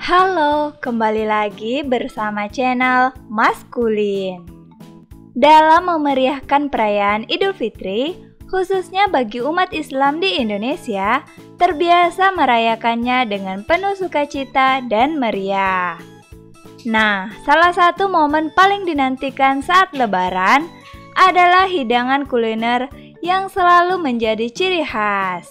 Halo, kembali lagi bersama channel Maskulin. Dalam memeriahkan perayaan Idul Fitri, khususnya bagi umat Islam di Indonesia, terbiasa merayakannya dengan penuh sukacita dan meriah. Nah, salah satu momen paling dinantikan saat Lebaran adalah hidangan kuliner yang selalu menjadi ciri khas.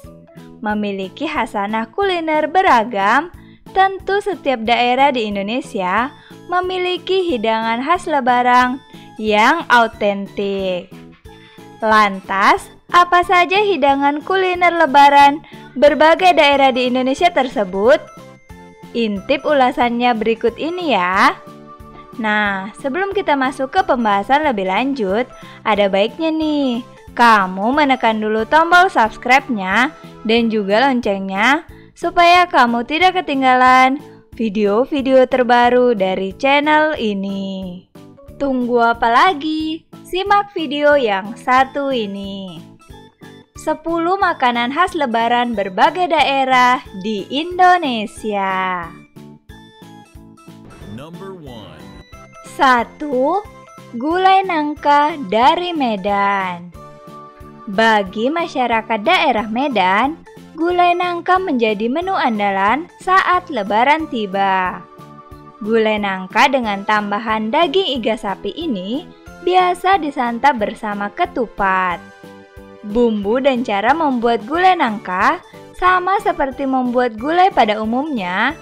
Memiliki khasanah kuliner beragam, tentu setiap daerah di Indonesia memiliki hidangan khas Lebaran yang autentik. Lantas, apa saja hidangan kuliner Lebaran berbagai daerah di Indonesia tersebut? Intip ulasannya berikut ini ya. Nah, sebelum kita masuk ke pembahasan lebih lanjut, ada baiknya nih kamu menekan dulu tombol subscribe-nya dan juga loncengnya supaya kamu tidak ketinggalan video-video terbaru dari channel ini. Tunggu apa lagi? Simak video yang satu ini. 10 makanan khas Lebaran berbagai daerah di Indonesia. Number 1. Gulai nangka dari Medan. Bagi masyarakat daerah Medan, gulai nangka menjadi menu andalan saat Lebaran tiba. Gulai nangka dengan tambahan daging iga sapi ini biasa disantap bersama ketupat. Bumbu dan cara membuat gulai nangka sama seperti membuat gulai pada umumnya.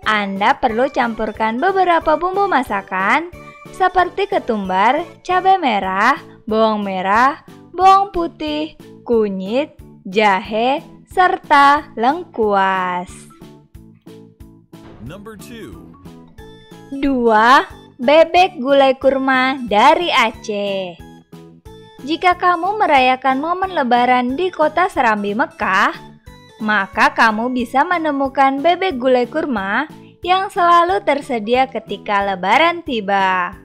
Anda perlu campurkan beberapa bumbu masakan seperti ketumbar, cabai merah, bawang putih, kunyit, jahe, serta lengkuas. Number 2. Bebek gulai kurma dari Aceh. Jika kamu merayakan momen Lebaran di kota Serambi, Mekah, maka kamu bisa menemukan bebek gulai kurma yang selalu tersedia ketika Lebaran tiba.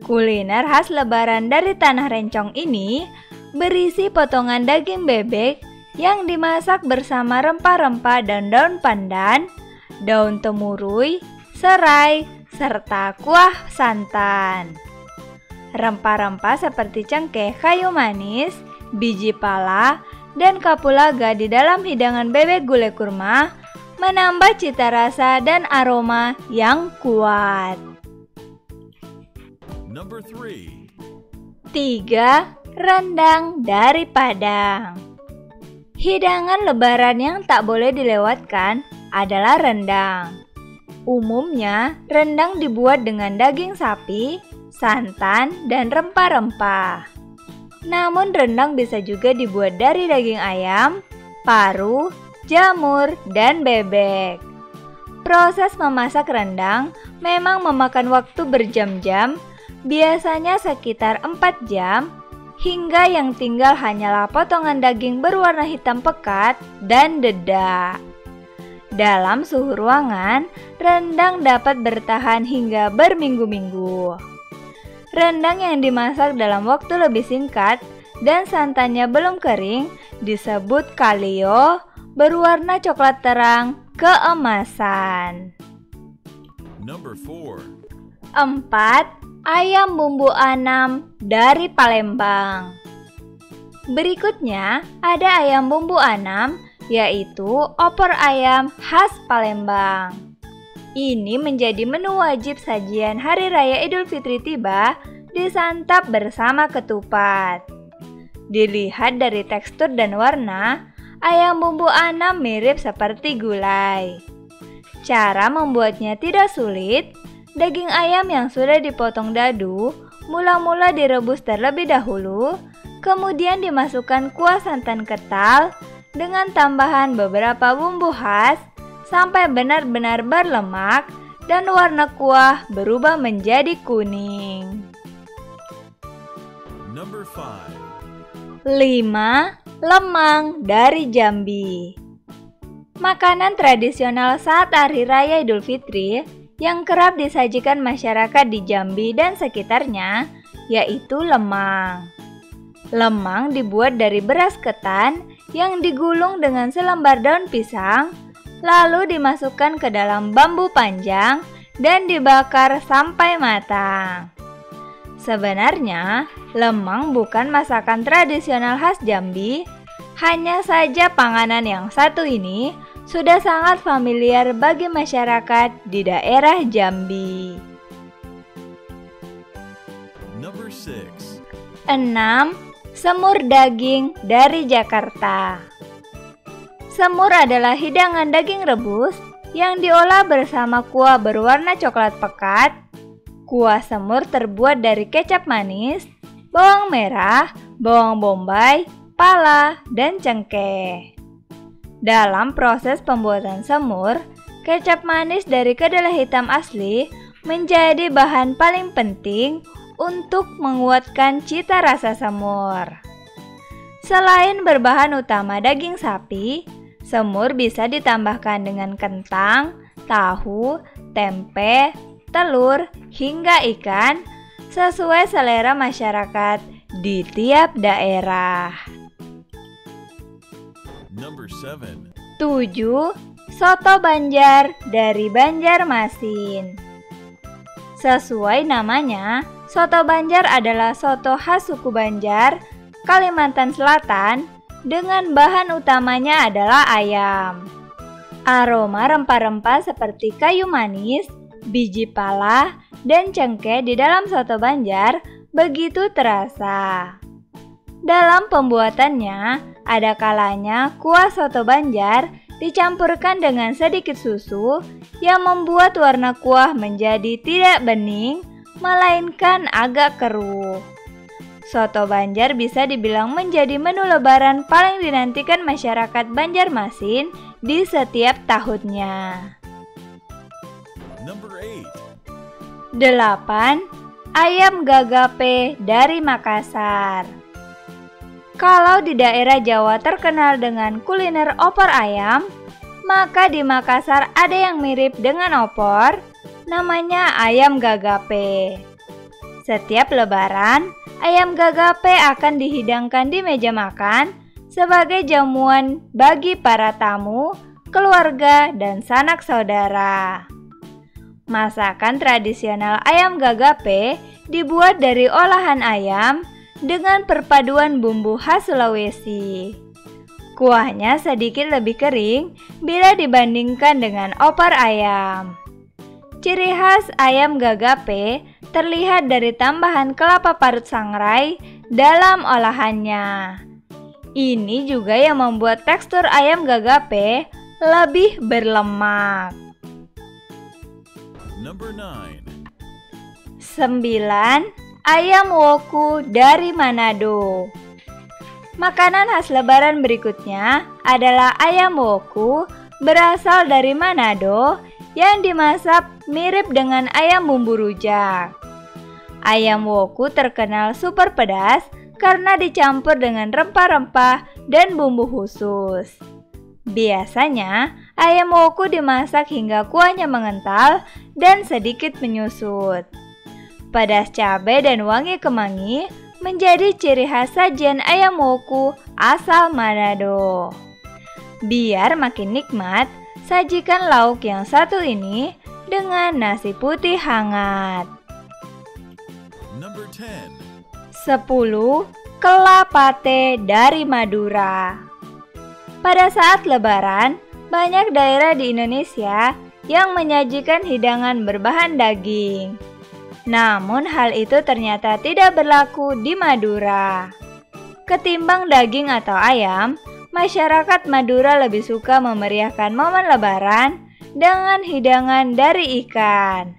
Kuliner khas Lebaran dari Tanah Rencong ini berisi potongan daging bebek yang dimasak bersama rempah-rempah dan daun pandan, daun temurui, serai, serta kuah santan. Rempah-rempah seperti cengkeh kayu manis, biji pala, dan kapulaga di dalam hidangan bebek gulai kurma menambah cita rasa dan aroma yang kuat. Number 3. 3. Rendang dari Padang. Hidangan Lebaran yang tak boleh dilewatkan adalah rendang. Umumnya, rendang dibuat dengan daging sapi, santan, dan rempah-rempah. Namun rendang bisa juga dibuat dari daging ayam, paru, jamur, dan bebek. Proses memasak rendang memang memakan waktu berjam-jam, biasanya sekitar 4 jam, hingga yang tinggal hanyalah potongan daging berwarna hitam pekat dan dedak. Dalam suhu ruangan, rendang dapat bertahan hingga berminggu-minggu. Rendang yang dimasak dalam waktu lebih singkat dan santannya belum kering disebut kalio, berwarna coklat terang keemasan. Number 4. 4. Ayam bumbu anam dari Palembang. Berikutnya ada ayam bumbu anam, yaitu opor ayam khas Palembang. Ini menjadi menu wajib sajian Hari Raya Idul Fitri tiba, disantap bersama ketupat. Dilihat dari tekstur dan warna, ayam bumbu anam mirip seperti gulai. Cara membuatnya tidak sulit. Daging ayam yang sudah dipotong dadu mula-mula direbus terlebih dahulu, kemudian dimasukkan kuah santan kental dengan tambahan beberapa bumbu khas sampai benar-benar berlemak dan warna kuah berubah menjadi kuning. Number 5. 5. Lemang dari Jambi. Makanan tradisional saat Hari Raya Idul Fitri yang kerap disajikan masyarakat di Jambi dan sekitarnya, yaitu lemang. Lemang dibuat dari beras ketan yang digulung dengan selembar daun pisang, lalu dimasukkan ke dalam bambu panjang dan dibakar sampai matang. Sebenarnya, lemang bukan masakan tradisional khas Jambi, hanya saja panganan yang satu ini sudah sangat familiar bagi masyarakat di daerah Jambi. Number 6. 6. Semur daging dari Jakarta. Semur adalah hidangan daging rebus yang diolah bersama kuah berwarna coklat pekat. Kuah semur terbuat dari kecap manis, bawang merah, bawang bombay, pala, dan cengkeh. Dalam proses pembuatan semur, kecap manis dari kedelai hitam asli menjadi bahan paling penting untuk menguatkan cita rasa semur. Selain berbahan utama daging sapi, semur bisa ditambahkan dengan kentang, tahu, tempe, telur, hingga ikan sesuai selera masyarakat di tiap daerah. Number 7. 7. Soto Banjar dari Banjarmasin. Sesuai namanya, soto Banjar adalah soto khas suku Banjar, Kalimantan Selatan, dengan bahan utamanya adalah ayam. Aroma rempah-rempah seperti kayu manis, biji pala, dan cengkeh di dalam soto Banjar begitu terasa. Dalam pembuatannya, ada kalanya kuah soto Banjar dicampurkan dengan sedikit susu yang membuat warna kuah menjadi tidak bening, melainkan agak keruh. Soto Banjar bisa dibilang menjadi menu lebaran paling dinantikan masyarakat Banjarmasin di setiap tahunnya. Number 8. 8. Ayam gagape dari Makassar. Kalau di daerah Jawa terkenal dengan kuliner opor ayam, maka di Makassar ada yang mirip dengan opor, namanya ayam gagape. Setiap lebaran, ayam gagape akan dihidangkan di meja makan sebagai jamuan bagi para tamu, keluarga, dan sanak saudara. Masakan tradisional ayam gagape dibuat dari olahan ayam dengan perpaduan bumbu khas Sulawesi. Kuahnya sedikit lebih kering bila dibandingkan dengan opor ayam. Ciri khas ayam gagape terlihat dari tambahan kelapa parut sangrai dalam olahannya. Ini juga yang membuat tekstur ayam gagape lebih berlemak. Number 9. 9. Ayam woku dari Manado. Makanan khas lebaran berikutnya adalah ayam woku berasal dari Manado yang dimasak mirip dengan ayam bumbu rujak. Ayam woku terkenal super pedas karena dicampur dengan rempah-rempah dan bumbu khusus. Biasanya, ayam woku dimasak hingga kuahnya mengental dan sedikit menyusut. Pedas cabai dan wangi kemangi menjadi ciri khas sajian ayam woku asal Manado. Biar makin nikmat, sajikan lauk yang satu ini dengan nasi putih hangat. Number 10. 10. Kelapate dari Madura. Pada saat lebaran, banyak daerah di Indonesia yang menyajikan hidangan berbahan daging. Namun hal itu ternyata tidak berlaku di Madura. Ketimbang daging atau ayam, masyarakat Madura lebih suka memeriahkan momen lebaran dengan hidangan dari ikan.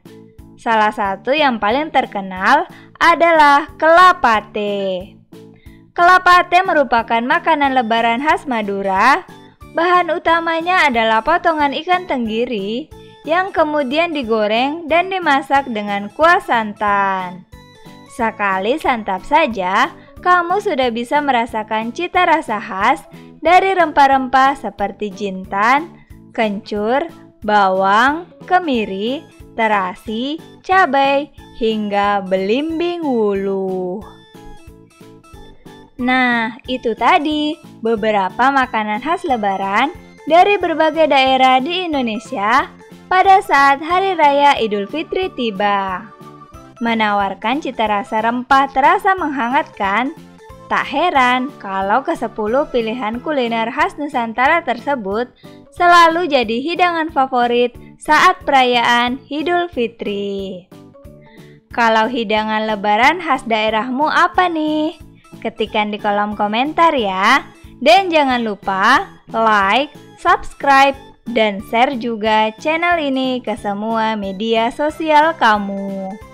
Salah satu yang paling terkenal adalah kelapate. Kelapate merupakan makanan lebaran khas Madura. Bahan utamanya adalah potongan ikan tenggiri yang kemudian digoreng dan dimasak dengan kuah santan. Sekali santap saja, kamu sudah bisa merasakan cita rasa khas dari rempah-rempah seperti jintan, kencur, bawang, kemiri, terasi, cabai, hingga belimbing wuluh. Nah, itu tadi beberapa makanan khas lebaran dari berbagai daerah di Indonesia pada saat Hari Raya Idul Fitri tiba. Menawarkan cita rasa rempah terasa menghangatkan, tak heran kalau ke-10 pilihan kuliner khas Nusantara tersebut selalu jadi hidangan favorit saat perayaan Idul Fitri. Kalau hidangan lebaran khas daerahmu apa nih? Ketikkan di kolom komentar ya. Dan jangan lupa like, subscribe, dan share juga channel ini ke semua media sosial kamu.